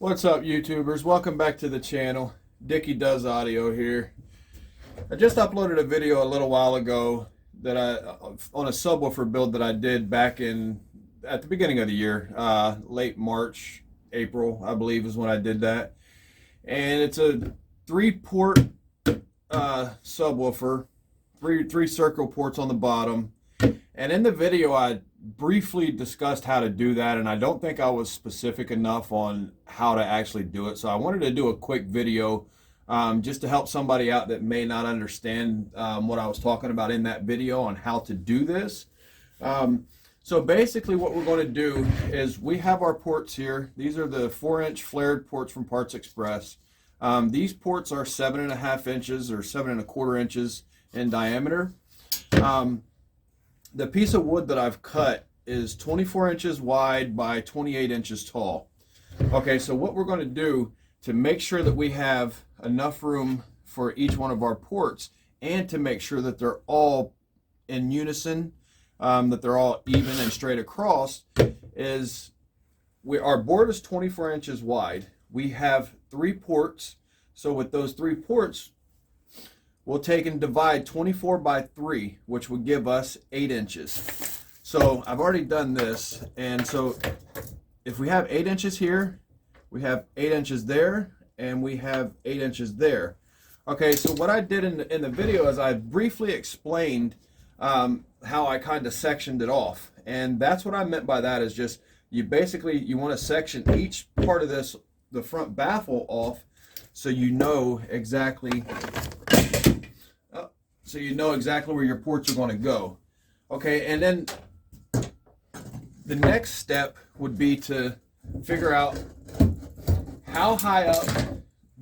What's up, YouTubers? Welcome back to the channel. Dickie Does Audio here. I just uploaded a video a little while ago that on a subwoofer build that I did back at the beginning of the year, late March, April, I believe is when I did that. And it's a 3-port subwoofer, three circle ports on the bottom. And in the video, I briefly discussed how to do that, and I don't think I was specific enough on how to actually do it. So I wanted to do a quick video just to help somebody out that may not understand what I was talking about in that video on how to do this. So basically what we're going to do is we have our ports here. These are the 4-inch flared ports from Parts Express. These ports are 7.5 inches or 7.25 inches in diameter. The piece of wood that I've cut is 24 inches wide by 28 inches tall. Okay, so what we're going to do to make sure that we have enough room for each one of our ports and to make sure that they're all in unison, that they're all even and straight across, is our board is 24 inches wide. We have 3 ports, so with those 3 ports, we'll take and divide 24 by 3, which would give us 8 inches. So I've already done this, and so if we have 8 inches here, we have 8 inches there, and we have 8 inches there. Okay, so what I did in the video is I briefly explained how I kind of sectioned it off, and that's what I meant by that is just you want to section each part of this, the front baffle, off, so you know exactly. So you know exactly where your ports are going to go. Okay, and then the next step would be to figure out how high up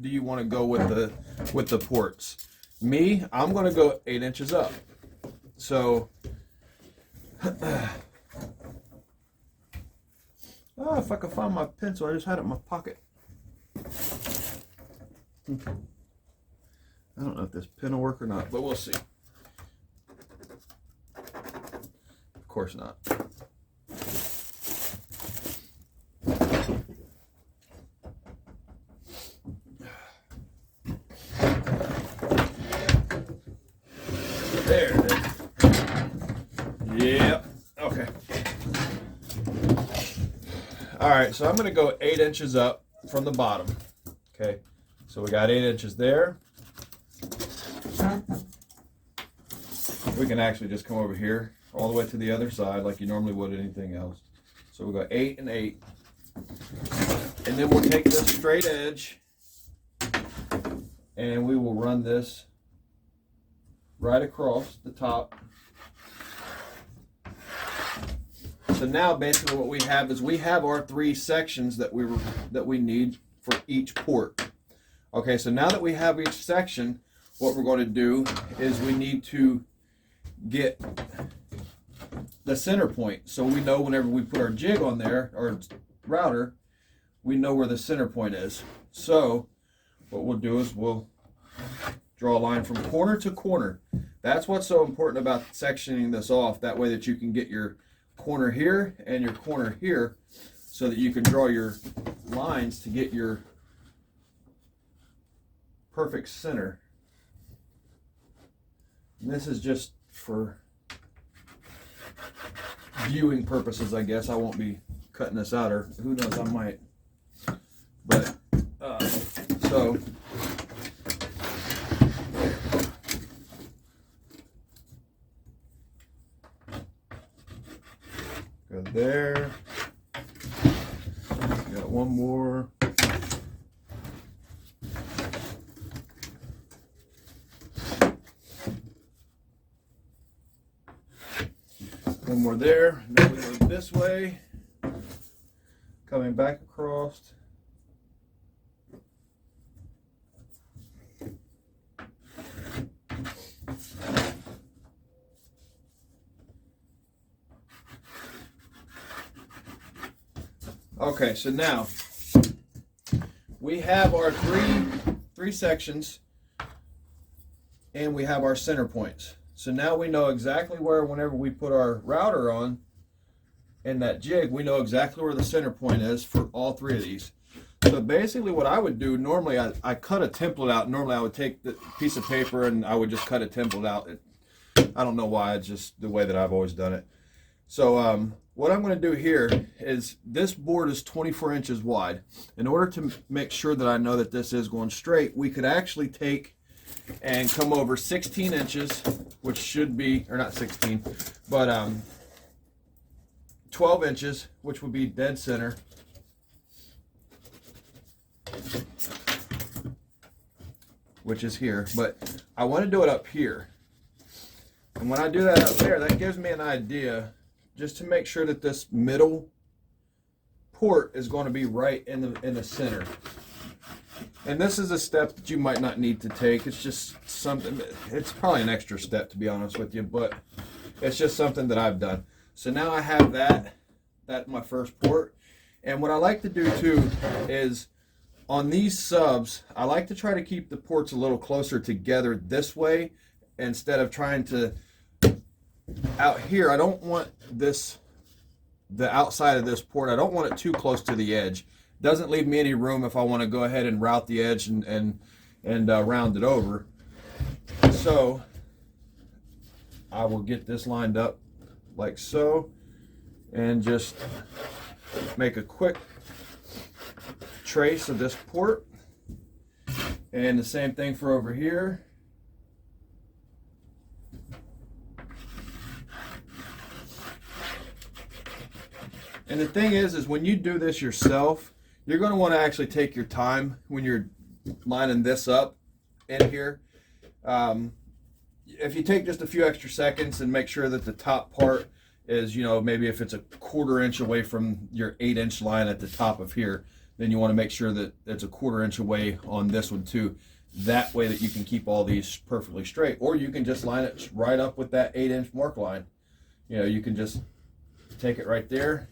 do you want to go with the ports. Me, I'm going to go 8 inches up. So, if I could find my pencil, I just had it in my pocket. I don't know if this pen will work or not, but we'll see. Of course not. There it is. Yep. Okay. All right, so I'm going to go 8 inches up from the bottom. Okay, so we got 8 inches there. We can actually just come over here all the way to the other side like you normally would anything else. So we'll go 8 and 8. And then we'll take this straight edge and we will run this right across the top. So now basically what we have is we have our 3 sections that we need for each port. Okay, so now that we have each section, what we're going to do is we need to get the center point, so we know whenever we put our jig on there, or router, we know where the center point is. So what we'll do is we'll draw a line from corner to corner. That's what's so important about sectioning this off, that way that you can get your corner here and your corner here, so that you can draw your lines to get your perfect center. And this is just for viewing purposes, I guess. I won't be cutting this out, or who knows, I might. But, so, go there. Got one more. One more there. Now we go this way, coming back across. Okay, so now we have our three sections, and we have our center points. So now we know exactly where, whenever we put our router on in that jig, we know exactly where the center point is for all 3 of these. So basically what I would do, normally I cut a template out. Normally I would take the piece of paper and I would just cut a template out. I don't know why, it's just the way that I've always done it. So what I'm going to do here is, this board is 24 inches wide. In order to make sure that I know that this is going straight, we could actually take and come over 16 inches, which should be, or not 16, but 12 inches, which would be dead center. Which is here, but I want to do it up here. And when I do that up there, that gives me an idea just to make sure that this middle port is going to be right in the center. And this is a step that you might not need to take. It's just something, it's probably an extra step to be honest with you, but it's just something that I've done. So now I have that's my first port. And what I like to do too is, on these subs, I like to try to keep the ports a little closer together this way, instead of trying to, out here, I don't want this, the outside of this port, I don't want it too close to the edge. Doesn't leave me any room if I want to go ahead and route the edge and round it over. So I will get this lined up like so, and just make a quick trace of this port, and the same thing for over here. And the thing is when you do this yourself, you're going to want to actually take your time when you're lining this up in here. If you take just a few extra seconds and make sure that the top part is, maybe if it's a 1/4 inch away from your 8-inch line at the top of here, then you want to make sure that it's a 1/4 inch away on this one too. That way that you can keep all these perfectly straight. Or you can just line it right up with that 8-inch mark line. You can just take it right there,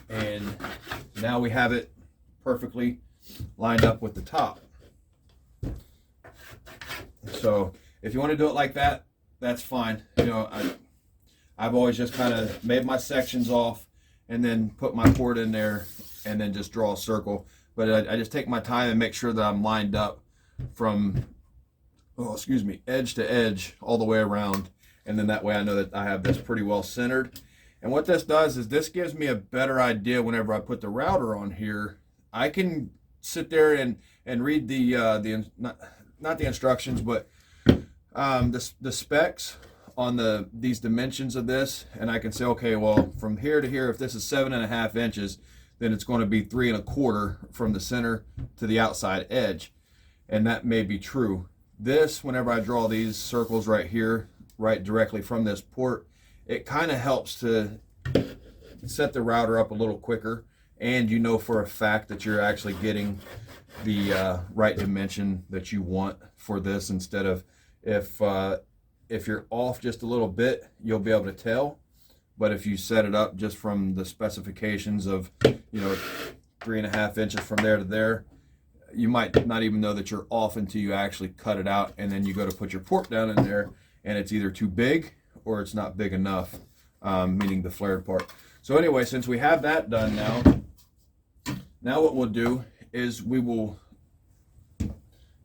and now we have it perfectly lined up with the top. So if you want to do it like that, that's fine. I've always just kind of made my sections off and then put my port in there and then just draw a circle. But I just take my time and make sure that I'm lined up from, edge to edge all the way around. And then that way I know that I have this pretty well centered. And what this does is this gives me a better idea whenever I put the router on here. I can sit there and read the not the instructions, but the specs on these dimensions of this, and I can say, okay, well, from here to here, if this is 7.5 inches, then it's going to be 3 1/4 from the center to the outside edge. And that may be true. This, whenever I draw these circles right here, right directly from this port, it kind of helps to set the router up a little quicker, and for a fact that you're actually getting the right dimension that you want for this, instead of if you're off just a little bit, you'll be able to tell. But if you set it up just from the specifications of 3.5 inches from there to there, you might not even know that you're off until you actually cut it out, and then you go to put your port down in there and it's either too big or it's not big enough, meaning the flared part. So anyway, since we have that done now what we'll do is we will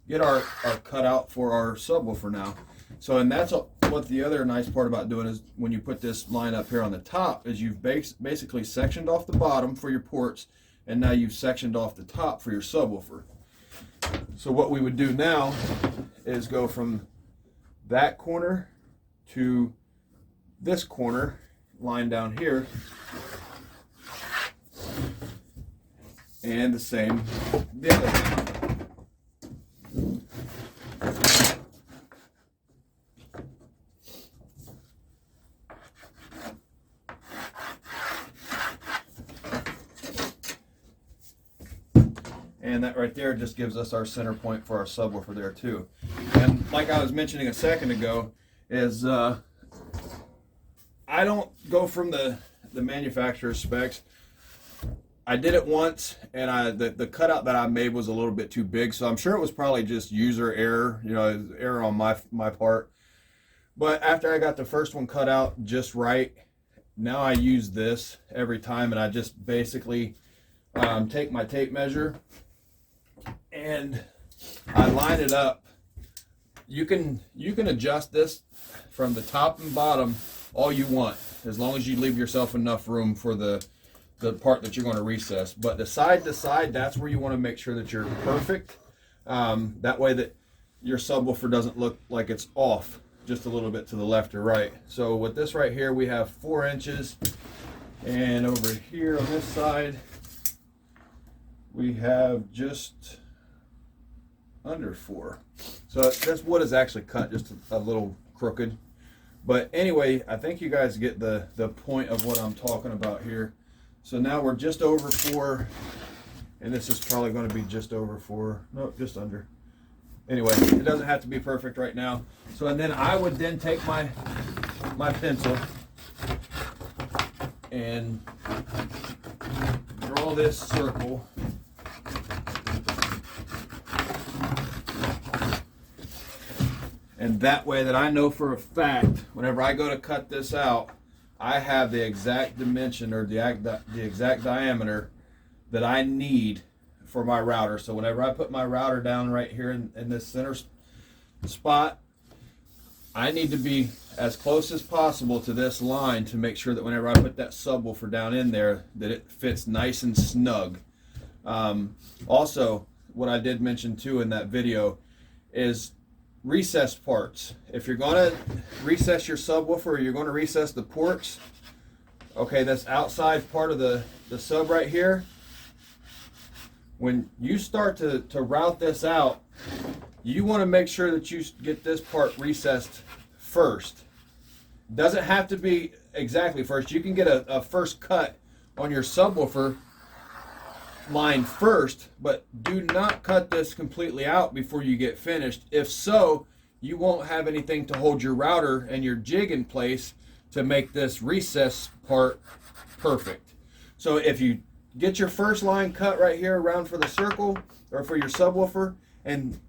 get our cutout for our subwoofer now. So, and that's what the other nice part about doing is, when you put this line up here on the top, is you've basically sectioned off the bottom for your ports, and now you've sectioned off the top for your subwoofer. So what we would do now is go from that corner to this corner line down here, and the same the other hand. And that right there just gives us our center point for our subwoofer there too. And like I was mentioning a second ago, is I don't go from the manufacturer's specs. I did it once, and the cutout that I made was a little bit too big, so I'm sure it was probably just user error, error on my part. But after I got the first one cut out just right, now I use this every time, and I just basically take my tape measure and I line it up. You can adjust this from the top and bottom all you want, as long as you leave yourself enough room for the part that you're going to recess. But the side to side, that's where you want to make sure that you're perfect. That way that your subwoofer doesn't look like it's off just a little bit to the left or right. So with this right here, we have 4 inches, and over here on this side we have just under 4. So this wood is actually cut just a little crooked. But anyway, I think you guys get the point of what I'm talking about here. So now we're just over 4, and this is probably going to be just over 4. No, just under. Anyway, it doesn't have to be perfect right now. So, and then I would then take my pencil and draw this circle. And that way that I know for a fact, whenever I go to cut this out, I have the exact dimension or the exact diameter that I need for my router. So whenever I put my router down right here in this center spot, I need to be as close as possible to this line to make sure that whenever I put that subwoofer down in there, that it fits nice and snug. Also, what I did mention too in that video is recess parts. If you're going to recess your subwoofer, or you're going to recess the ports, okay, this outside part of the sub right here, when you start to route this out, you want to make sure that you get this part recessed first. Doesn't have to be exactly first. You can get a first cut on your subwoofer line first, but do not cut this completely out before you get finished. If so, you won't have anything to hold your router and your jig in place to make this recess part perfect. So if you get your first line cut right here around for the circle or for your subwoofer, and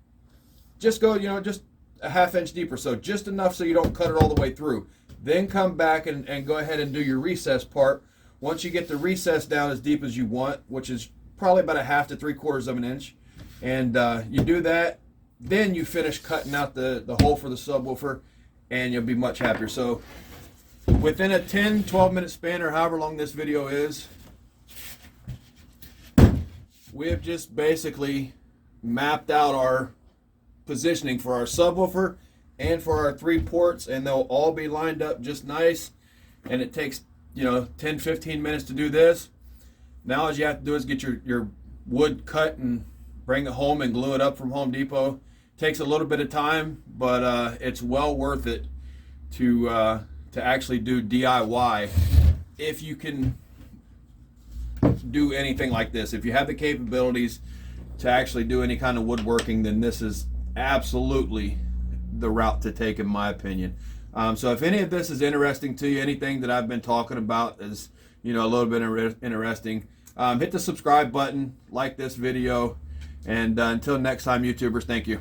just go, just a 1/2 inch deeper, so just enough so you don't cut it all the way through. Then come back and go ahead and do your recess part. Once you get the recess down as deep as you want, which is probably about a 1/2 to 3/4 of an inch, and you do that, then you finish cutting out the hole for the subwoofer, and you'll be much happier. So within a 10-12 minute span, or however long this video is, we have just basically mapped out our positioning for our subwoofer and for our 3 ports, and they'll all be lined up just nice. And it takes 10-15 minutes to do this. Now all you have to do is get your wood cut and bring it home and glue it up from Home Depot. Takes a little bit of time, but it's well worth it to actually do DIY if you can do anything like this. If you have the capabilities to actually do any kind of woodworking, then this is absolutely the route to take, in my opinion. So if any of this is interesting to you, anything that I've been talking about is a little bit interesting, hit the subscribe button, like this video, and until next time, YouTubers, thank you.